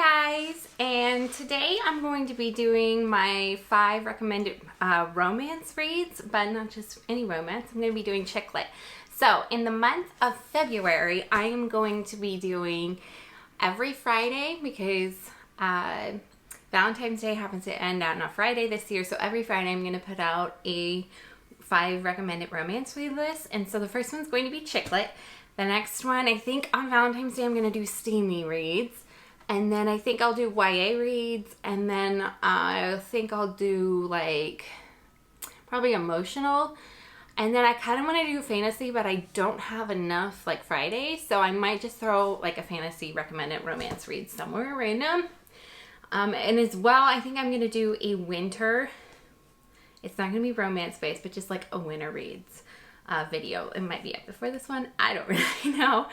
Hi guys, and today I'm going to be doing my 5 recommended romance reads, but not just any romance. I'm going to be doing chick lit. So in the month of February, I am going to be doing every Friday because Valentine's Day happens to end on a Friday this year. So every Friday I'm going to put out a 5 recommended romance read list. And so the first one's going to be chick lit. The next one, I think on Valentine's Day I'm going to do steamy reads. And then I think I'll do YA reads, and then I think I'll do like probably emotional. And then I kind of want to do fantasy, but I don't have enough like Fridays, so I might just throw like a fantasy recommended romance read somewhere random. And as well, I think I'm going to do a winter. It's not going to be romance based, but just like a winter reads video. It might be up before this one. I don't really know.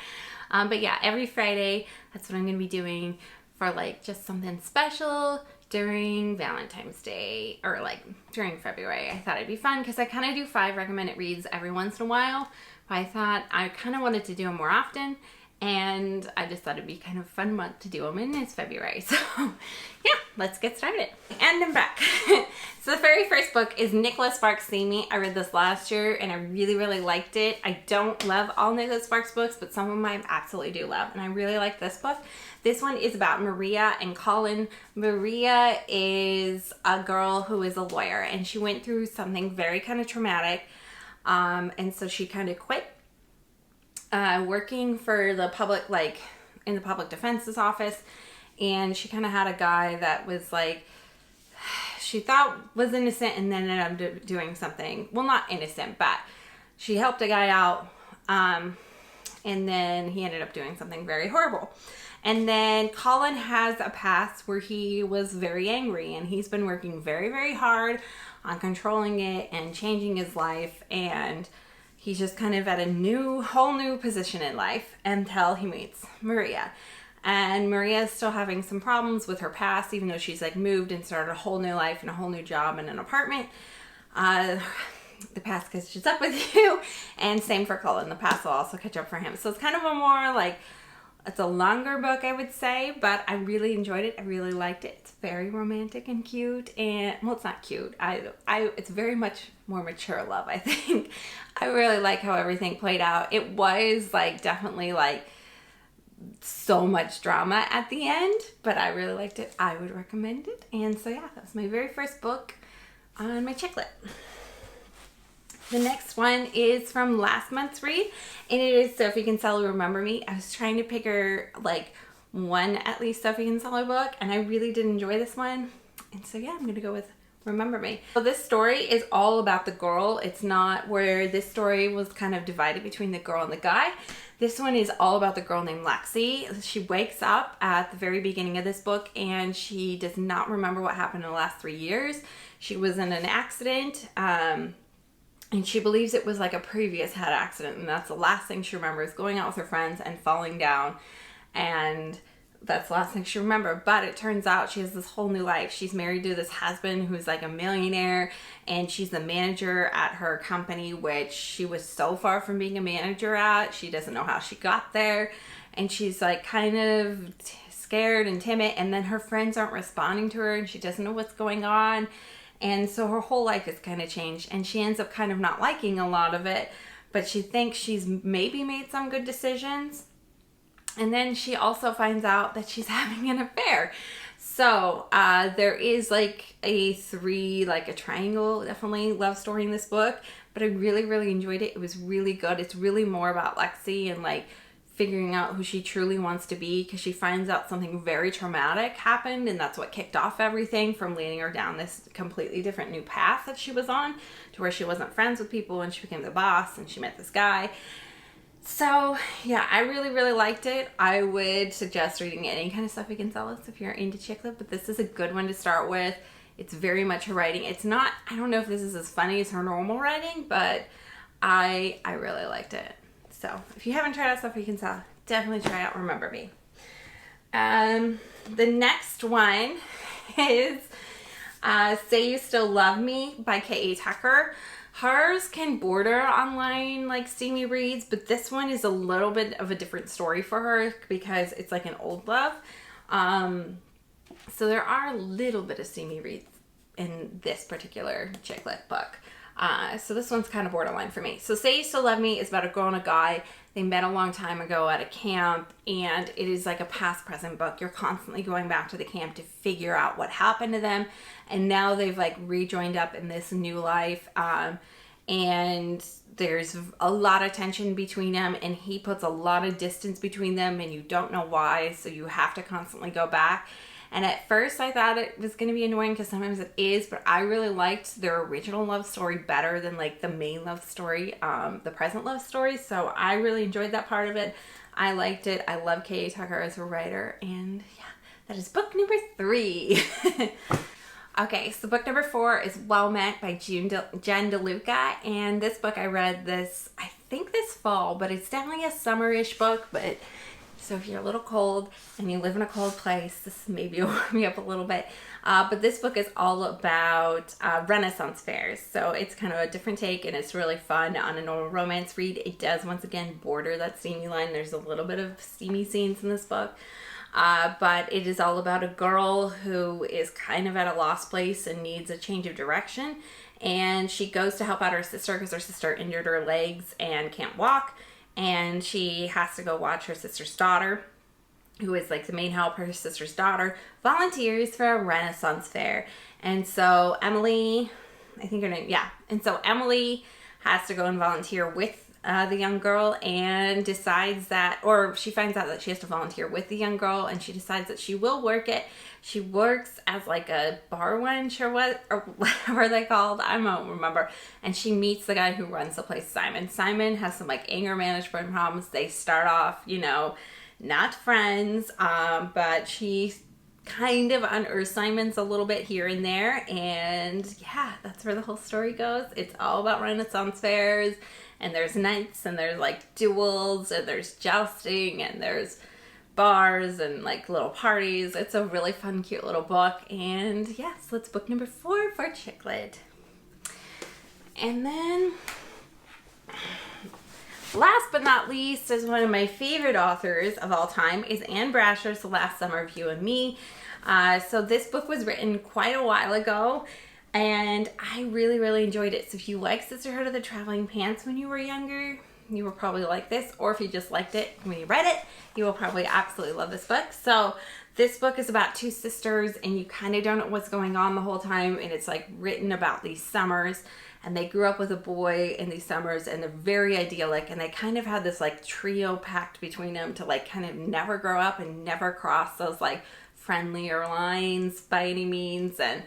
But yeah, every Friday, that's what I'm going to be doing for like just something special during Valentine's Day or like during February. I thought it'd be fun because I kind of do 5 recommended reads every once in a while. But I thought I kind of wanted to do them more often, and I just thought it'd be kind of a fun month to do them in. It's February. So yeah, let's get started. And I'm back. So the very first book is Nicholas Sparks' See Me. I read this last year and I really, really liked it. I don't love all Nicholas Sparks books, but some of them I absolutely do love. And I really like this book. This one is about Maria and Colin. Maria is a girl who is a lawyer, and she went through something very kind of traumatic. And so she kind of quit working for the public, like in the public defense's office. And she kind of had a guy that was like, she thought was innocent and then ended up doing something. Well, not innocent, but she helped a guy out. And then he ended up doing something very horrible. And then Colin has a past where he was very angry, and he's been working very, very hard on controlling it and changing his life. And he's just kind of at a whole new position in life until he meets Maria. And Maria is still having some problems with her past, even though she's like moved and started a whole new life and a whole new job and an apartment. The past catches up with you, and same for Colin. The past will also catch up for him. So it's kind of a more like, it's a longer book, I would say, but I really enjoyed it. I really liked it. It's very romantic and cute, and well, it's not cute. It's very much more mature love, I think. I really like how everything played out. It was like definitely like so much drama at the end, but I really liked it. I would recommend it. And so yeah, that was my very first book on my chick lit. The next one is from last month's read, and it is Sophie Kinsella, Remember Me. I was trying to pick her like one at least Sophie Kinsella book, and I really did enjoy this one. And so yeah, I'm gonna go with Remember Me. So this story is all about the girl. It's not where this story was kind of divided between the girl and the guy. This one is all about the girl named Lexi. She wakes up at the very beginning of this book, and she does not remember what happened in the last 3 years. She was in an accident, and she believes it was like a previous head accident, and that's the last thing she remembers, going out with her friends and falling down, and that's the last thing she remembers. But it turns out she has this whole new life. She's married to this husband who's like a millionaire, and she's the manager at her company, which she was so far from being a manager at. She doesn't know how she got there, and she's like kind of scared and timid, and then her friends aren't responding to her, and she doesn't know what's going on. And so her whole life has kind of changed, and she ends up kind of not liking a lot of it, but she thinks she's maybe made some good decisions. And then she also finds out that she's having an affair. So there is like a triangle, definitely love story in this book, but I really, really enjoyed it. It was really good. It's really more about Lexi and like figuring out who she truly wants to be, because she finds out something very traumatic happened, and that's what kicked off everything from leading her down this completely different new path that she was on, to where she wasn't friends with people and she became the boss and she met this guy. So yeah, I really, really liked it. I would suggest reading any kind of Sophie Kinsella if you're into chick lit, but this is a good one to start with. It's very much her writing. It's not, I don't know if this is as funny as her normal writing, but I really liked it. So if you haven't tried out Sophie Kinsella, definitely try out Remember Me. The next one is Say You Still Love Me by K.A. Tucker. Hers can border online like steamy reads, but this one is a little bit of a different story for her because it's like an old love. So there are a little bit of steamy reads in this particular chick lit book. So this one's kind of borderline for me. So Say You Still Love Me is about a girl and a guy. They met a long time ago at a camp, and it is like a past present book. You're constantly going back to the camp to figure out what happened to them, and now they've like rejoined up in this new life, and there's a lot of tension between them, and he puts a lot of distance between them, and you don't know why, so you have to constantly go back. And at first I thought it was going to be annoying because sometimes it is, but I really liked their original love story better than like the main love story, the present love story. So I really enjoyed that part of it. I liked it. I love K.A. Tucker as a writer. And yeah, that is book number 3. Okay, so book number 4 is Well Met by Jen DeLuca. And this book I read this, I think this fall, but it's definitely a summer-ish book, but so if you're a little cold and you live in a cold place, this maybe will warm you up a little bit. But this book is all about Renaissance fairs. So it's kind of a different take, and it's really fun on a normal romance read. It does, once again, border that steamy line. There's a little bit of steamy scenes in this book. But it is all about a girl who is kind of at a lost place and needs a change of direction. And she goes to help out her sister because her sister injured her legs and can't walk. And she has to go watch her sister's daughter, who is like the main help. Her sister's daughter volunteers for a Renaissance fair. And so Emily, I think her name, yeah. And so Emily has to go and volunteer with the young girl, and decides that, or she finds out that she has to volunteer with the young girl, and she decides that she will work it. She works as like a bar wench or whatever they called. I don't remember. And she meets the guy who runs the place, Simon. Simon has some like anger management problems. They start off, you know, not friends, but she kind of unearths Simon's a little bit here and there. And yeah, that's where the whole story goes. It's all about Renaissance fairs. And there's knights, and there's like duels, and there's jousting, and there's bars and like little parties. It's a really fun, cute little book. And yes, so that's book number 4 for chick lit. And then last but not least is one of my favorite authors of all time is Anne Brasher's The Last Summer of You and Me. So this book was written quite a while ago, and I really, really enjoyed it. So if you like Sisterhood of the Traveling Pants when you were younger, you will probably like this. Or if you just liked it when you read it, you will probably absolutely love this book. So this book is about 2 sisters, and you kind of don't know what's going on the whole time. And it's like written about these summers, and they grew up with a boy in these summers, and they're very idyllic. And they kind of had this like trio pact between them to like kind of never grow up and never cross those like friendlier lines by any means. And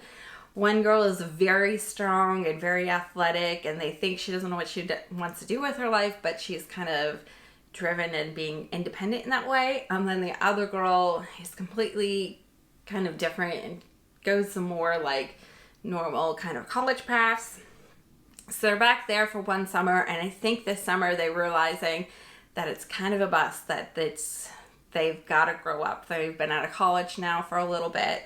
one girl is very strong and very athletic, and they think she doesn't know what she wants to do with her life, but she's kind of driven and being independent in that way. And then the other girl is completely kind of different and goes some more like normal kind of college paths. So they're back there for one summer, and I think this summer they're realizing that it's kind of a bust, that they've got to grow up. They've been out of college now for a little bit.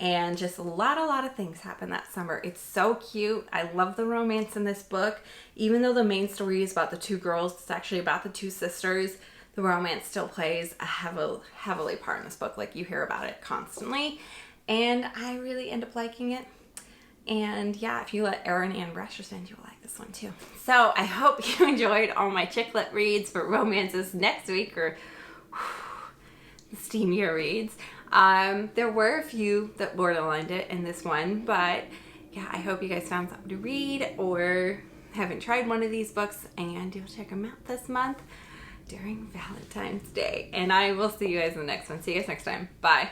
And just a lot of things happen that summer. It's so cute. I love the romance in this book. Even though the main story is about the 2 girls, it's actually about the 2 sisters. The romance still plays a heavily part in this book. Like, you hear about it constantly. And I really end up liking it. And yeah, if you let Erin Ann Brasher stand, you will like this one too. So I hope you enjoyed all my chick lit reads for romances next week, or steamier reads. There were a few that borderlined it in this one, but yeah, I hope you guys found something to read or haven't tried one of these books, and you'll check them out this month during Valentine's Day. And I will see you guys in the next one. See you guys next time. Bye.